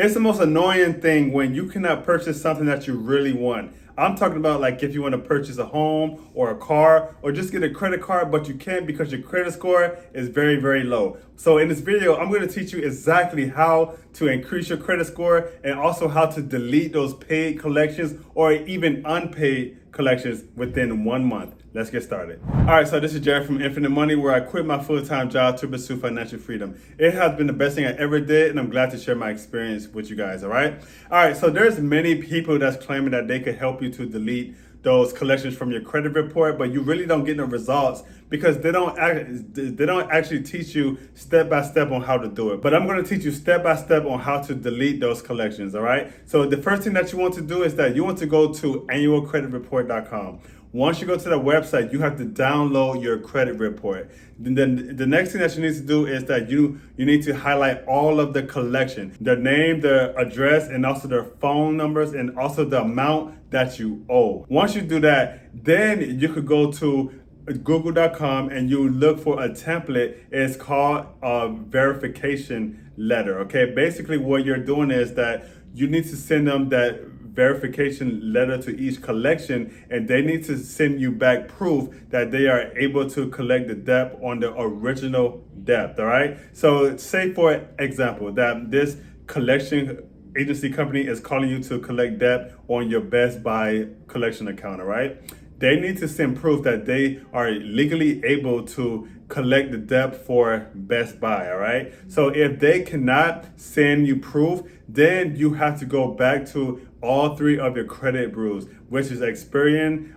It's the most annoying thing when you cannot purchase something that you really want. I'm talking about like if you want to purchase a home or a car or just get a credit card, but you can't because your credit score is very, very low. So in this video, I'm going to teach you exactly how to increase your credit score and also how to delete those paid collections or even unpaid collections within 1 month. Let's get started. All right, so this is Jared from Infinite Money, where I quit my full-time job to pursue financial freedom. It has been the best thing I ever did, and I'm glad to share my experience with you guys, all right? All right, so there's many people that's claiming that they could help you to delete those collections from your credit report, but you really don't get no results because they don't actually teach you step by step on how to do it. But I'm going to teach you step by step on how to delete those collections, all right? So the first thing that you want to do is that you want to go to annualcreditreport.com. Once you go to the website, you have to download your credit report. Then the next thing that you need to do is that you need to highlight all of the collection, the name, the address, and also their phone numbers, and also the amount that you owe. Once you do that, then you could go to google.com and you look for a template. It's called a verification letter. Okay, basically what you're doing is that you need to send them that verification letter to each collection, and they need to send you back proof that they are able to collect the debt on the original debt. All right, so say for example that this collection agency company is calling you to collect debt on your Best Buy collection account. All right, they need to send proof that they are legally able to collect the debt for Best Buy, all right? So if they cannot send you proof, then you have to go back to all three of your credit bureaus, which is Experian,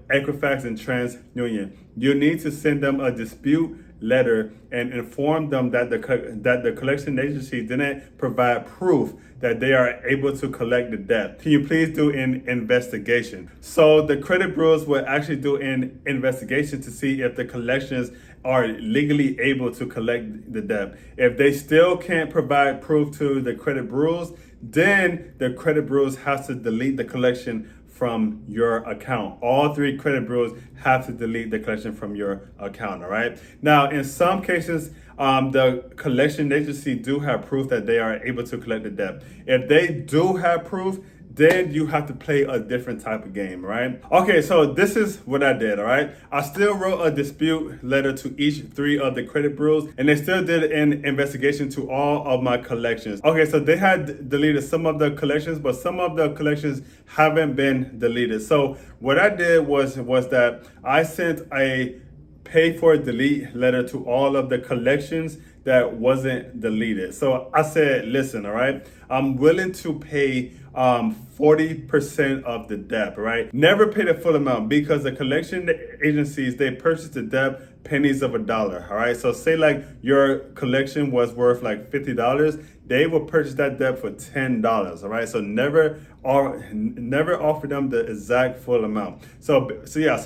Equifax, and TransUnion. You need to send them a dispute letter and inform them that the collection agency didn't provide proof that they are able to collect the debt. Can you please do an investigation? So the credit bureaus will actually do an investigation to see if the collections are legally able to collect the debt. If they still can't provide proof to the credit bureaus, then the credit bureaus have to delete the collection from your account. All three credit bureaus have to delete the collection from your account, all right? Now, in some cases, the collection agency do have proof that they are able to collect the debt. If they do have proof, then you have to play a different type of game, right? Okay, so this is what I did, all right? I still wrote a dispute letter to each three of the credit bureaus, and they still did an investigation to all of my collections. Okay, so they had deleted some of the collections, but some of the collections haven't been deleted. So what I did was that I sent a pay for delete letter to all of the collections that wasn't deleted. So I said, listen, all right, I'm willing to pay 40% of the debt, right? Never pay the full amount because the collection agencies, they purchase the debt pennies of a dollar, all right? So say like your collection was worth like $50, they will purchase that debt for $10, all right? So never offer them the exact full amount. So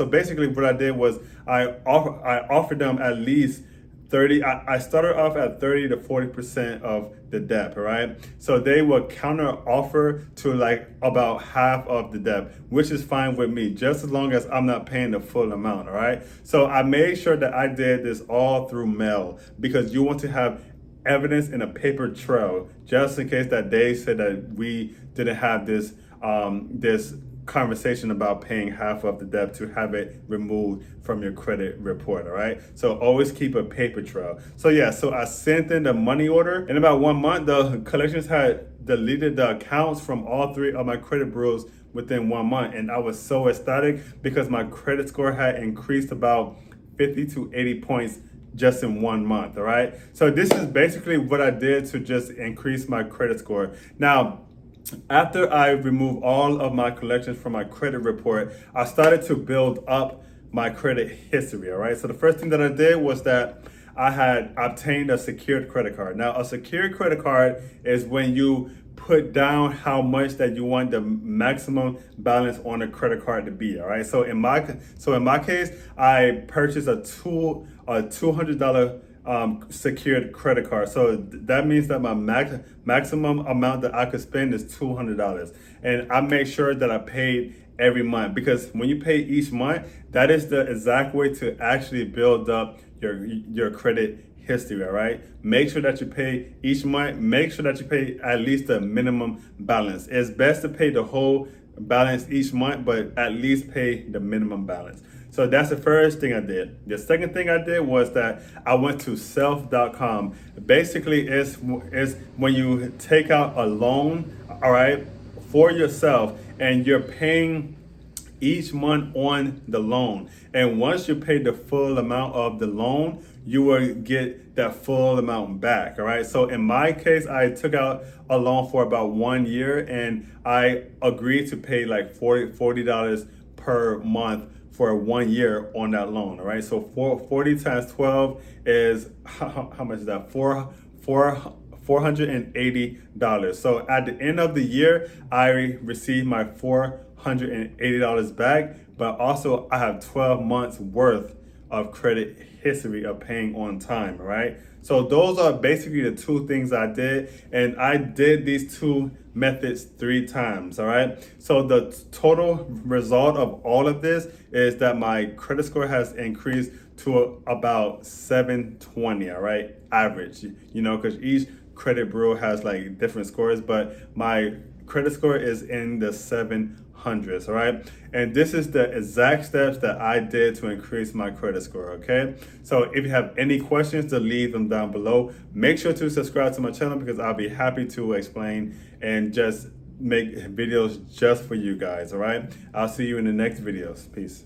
basically what I did was I offered them at least 30. I started off at 30 to 40% of the debt, all right? So they will counter offer to like about half of the debt, which is fine with me, just as long as I'm not paying the full amount, all right? So I made sure that I did this all through mail because you want to have evidence in a paper trail, just in case that they said that we didn't have this conversation about paying half of the debt to have it removed from your credit report, all right? So always keep a paper trail. So I sent in the money order. In about 1 month, the collections had deleted the accounts from all three of my credit bureaus within 1 month. And I was so ecstatic because my credit score had increased about 50 to 80 points just in 1 month, all right? So this is basically what I did to just increase my credit score. Now, after I removed all of my collections from my credit report, I started to build up my credit history, all right? So the first thing that I did was that I had obtained a secured credit card. Now, a secured credit card is when you put down how much that you want the maximum balance on a credit card to be, all right? So in my case, I purchased a $200 secured credit card. So that means that my maximum amount that I could spend is $200. And I make sure that I paid every month, because when you pay each month, that is the exact way to actually build up your credit history, all right? Make sure that you pay each month, make sure that you pay at least the minimum balance. It's best to pay the whole balance each month, but at least pay the minimum balance. So that's the first thing I did. The second thing I did was that I went to self.com. Basically, it's when you take out a loan, all right, for yourself, and you're paying each month on the loan. And once you pay the full amount of the loan, you will get that full amount back. All right. So in my case, I took out a loan for about 1 year and I agreed to pay like $40 per month for 1 year on that loan. All right. So 40 times 12 is how much is that? $480. So at the end of the year, I received my $480 back, but also I have 12 months worth of credit history of paying on time, all right? So those are basically the two things I did, and I did these two methods 3 times, all right? So the total result of all of this is that my credit score has increased to about 720, all right, average, you know, because each credit bureau has like different scores, but my credit score is in the 700s, all right? And this is the exact steps that I did to increase my credit score, okay? So if you have any questions, to leave them down below. Make sure to subscribe to my channel because I'll be happy to explain and just make videos just for you guys, all right? I'll see you in the next videos. Peace.